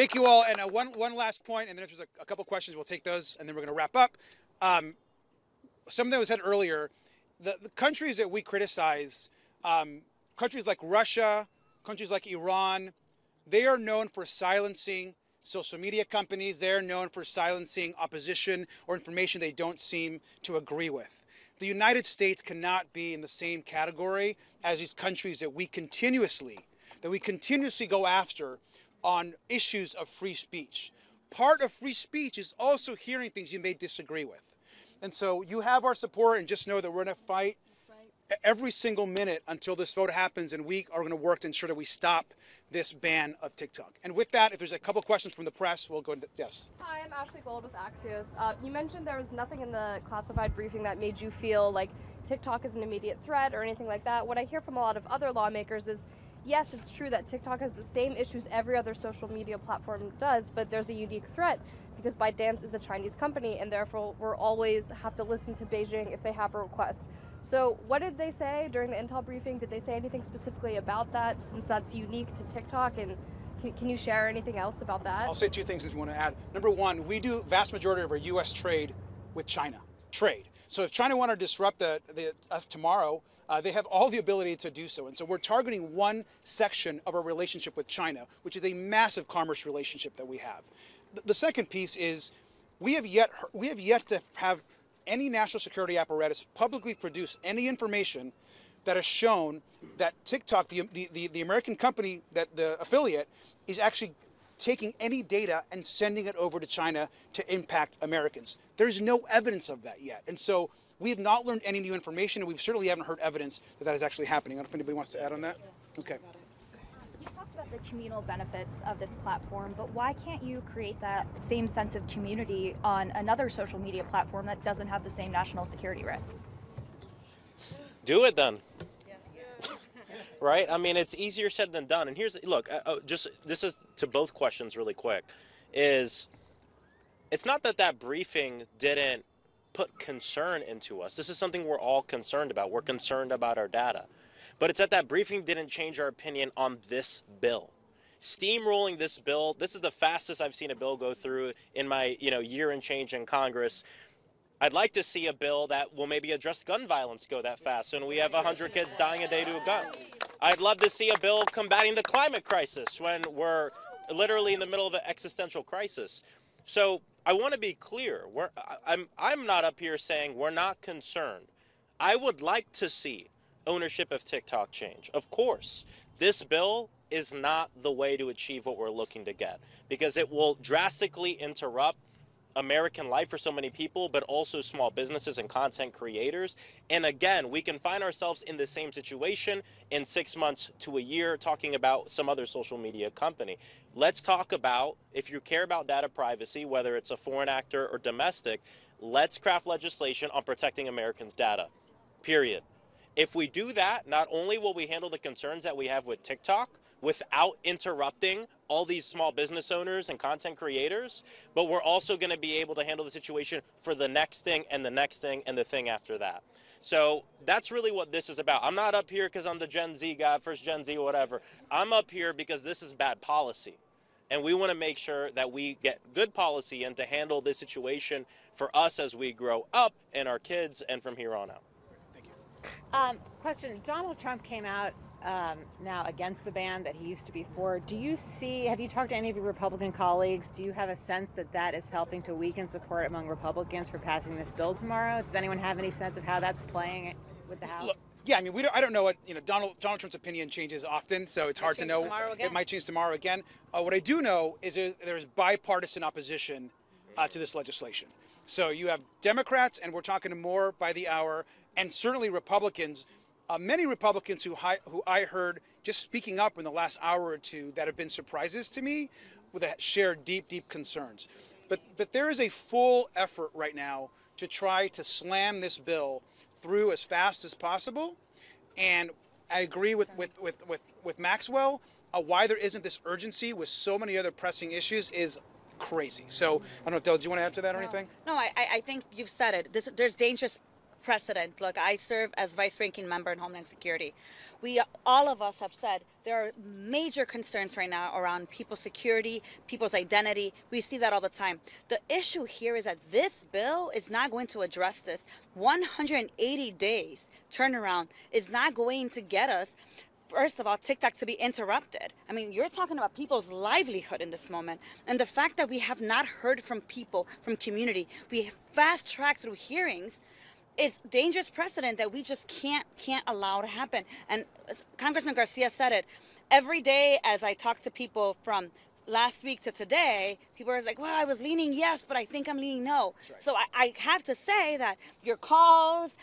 Thank you all. And one last point, and then if there's a couple questions, we'll take those, and then we're going to wrap up. Something that was said earlier, the countries that we criticize, countries like Russia, countries like Iran, they are known for silencing social media companies. They're known for silencing opposition or information they don't seem to agree with. The United States cannot be in the same category as these countries that we continuously go after on issues of free speech. Part of free speech is also hearing things you may disagree with. And so you have our support, and just know that we're going to fight every single minute until this vote happens, and we are going to work to ensure that we stop this ban of TikTok. And with that, if there's a couple questions from the press, we'll go into, yes. Hi, I'm Ashley Gold with Axios. You mentioned there was nothing in the classified briefing that made you feel like TikTok is an immediate threat or anything like that. What I hear from a lot of other lawmakers is, yes, it's true that TikTok has the same issues every other social media platform does, but there's a unique threat because ByteDance is a Chinese company, and therefore we'll always have to listen to Beijing if they have a request. So what did they say during the Intel briefing? Did they say anything specifically about that, since that's unique to TikTok? And can you share anything else about that? I'll say two things if you want to add. Number one, we do vast majority of our U.S. trade with China. So if China want to disrupt us tomorrow, they have all the ability to do so. And so we're targeting one section of our relationship with China, which is a massive commerce relationship that we have. The second piece is we have yet to have any national security apparatus publicly produce any information that has shown that TikTok, the American company, that the affiliate, is actually taking any data and sending it over to China to impact Americans. There's no evidence of that yet. And so we have not learned any new information, and we certainly haven't heard evidence that that is actually happening. I don't know if anybody wants to add on that. Okay. You talked about the communal benefits of this platform, but why can't you create that same sense of community on another social media platform that doesn't have the same national security risks? Do it then. Right? I mean, it's easier said than done. And here's, look, this is to both questions really quick, it's not that briefing didn't put concern into us. This is something we're all concerned about. We're concerned about our data. But it's that briefing didn't change our opinion on this bill. Steamrolling this bill, this is the fastest I've seen a bill go through in my year and change in Congress. I'd like to see a bill that will maybe address gun violence go that fast, and we have 100 kids dying a day to a gun. I'd love to see a bill combating the climate crisis when we're literally in the middle of an existential crisis. So I want to be clear. I'm not up here saying we're not concerned. I would like to see ownership of TikTok change. Of course, this bill is not the way to achieve what we're looking to get, because it will drastically interrupt American life for so many people, but also small businesses and content creators. And again, we can find ourselves in the same situation in 6 months to a year talking about some other social media company. Let's talk about, if you care about data privacy, whether it's a foreign actor or domestic, let's craft legislation on protecting Americans' data, period. If we do that, not only will we handle the concerns that we have with TikTok without interrupting all these small business owners and content creators, but we're also going to be able to handle the situation for the next thing and the next thing and the thing after that. So that's really what this is about. I'm not up here because I'm the Gen Z guy, first Gen Z, whatever. I'm up here because this is bad policy. And we want to make sure that we get good policy in to handle this situation for us as we grow up and our kids and from here on out. Question, Donald Trump came out now against the ban that he used to be for. Have you talked to any of your Republican colleagues? Do you have a sense that that is helping to weaken support among Republicans for passing this bill tomorrow? Does anyone have any sense of how that's playing with the House? Look, yeah, I mean, I don't know what, Donald Trump's opinion changes often, so it's hard to know. It might change tomorrow again. What I do know is there's bipartisan opposition to this legislation. So you have Democrats, and we're talking to more by the hour, and certainly Republicans. Many Republicans who I heard just speaking up in the last hour or two that have been surprises to me, that share deep concerns. But there is a full effort right now to try to slam this bill through as fast as possible. And I agree with Maxwell. Why there isn't this urgency with so many other pressing issues is crazy. So I don't know, Del, do you want to add to that or anything? No, I think you've said it. There's dangerous precedent. Look, I serve as vice ranking member in Homeland Security. All of us have said there are major concerns right now around people's security, people's identity. We see that all the time. The issue here is that this bill is not going to address this. 180 days turnaround is not going to get us, first of all, TikTok to be interrupted. I mean, you're talking about people's livelihood in this moment. And the fact that we have not heard from people, from community, we fast-track through hearings, it's dangerous precedent that we just can't allow to happen. And Congressman Garcia said it. Every day as I talk to people from last week to today, people are like, well, I was leaning yes, but I think I'm leaning no. Right. So I have to say that your calls,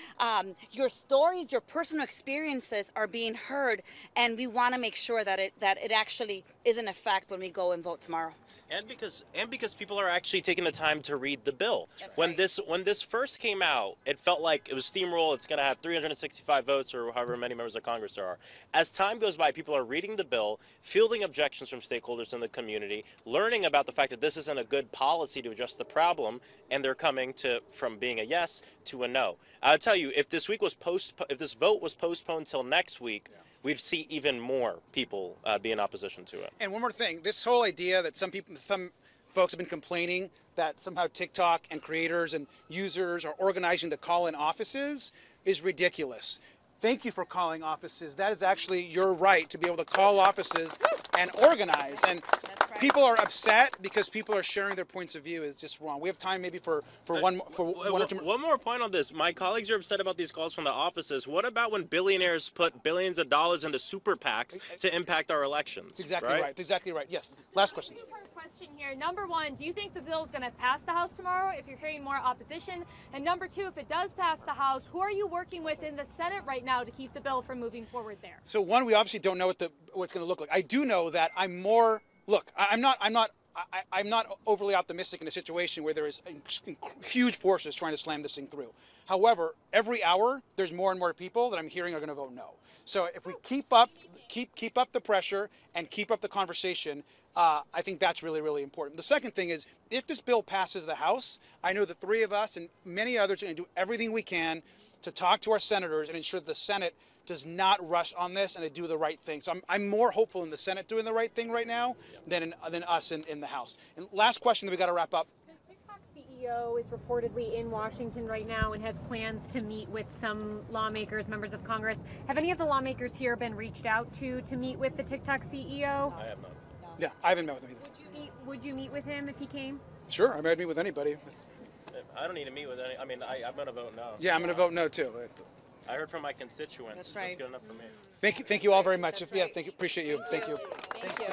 your stories, your personal experiences are being heard, and we want to make sure that it actually is in effect when we go and vote tomorrow. And because people are actually taking the time to read the bill. That's when right. when this first came out, it felt like it was steamroll. It's going to have 365 votes or however many members of Congress there are. As time goes by, people are reading the bill, fielding objections from stakeholders in the community, learning about the fact that this isn't a good policy to address the problem, and they're coming from being a yes to a no. I'll tell you, if this vote was postponed till next week, we'd see even more people be in opposition to it. And one more thing, this whole idea that some folks have been complaining that somehow TikTok and creators and users are organizing to call in offices is ridiculous. Thank you for calling offices. That is actually your right to be able to call offices and organize. And right. People are upset because people are sharing their points of view is just wrong. We have time maybe for one or two more. One more point on this. My colleagues are upset about these calls from the offices. What about when billionaires put billions of dollars into super PACs to impact our elections? That's exactly right. That's exactly right. Yes. Last question. Two-part question here. Number one, do you think the bill is going to pass the House tomorrow if you're hearing more opposition? And number two, if it does pass the House, who are you working with in the Senate right now to keep the bill from moving forward there? So one, we obviously don't know what it's going to look like. I do know that I'm not overly optimistic in a situation where there is huge forces trying to slam this thing through. However, every hour there's more and more people that I'm hearing are going to vote no. So if we keep up the pressure and keep up the conversation, I think that's really, really important. The second thing is, if this bill passes the House, I know the three of us and many others are going to do everything we can to talk to our senators and ensure the Senate does not rush on this and to do the right thing. So I'm more hopeful in the Senate doing the right thing right now than us in the House. And last question that we got to wrap up. The TikTok CEO is reportedly in Washington right now and has plans to meet with some lawmakers, members of Congress. Have any of the lawmakers here been reached out to meet with the TikTok CEO? I have not. Yeah, I haven't met with him either. Would you meet with him if he came? Sure, I might meet with anybody. I don't need to meet with any. I mean, I'm going to vote no. Yeah, I'm going to vote no too. I heard from my constituents. That's right. That's good enough for me. Thank you all very much. That's Yeah, right. thank you. Appreciate you. Thank you. Thank you.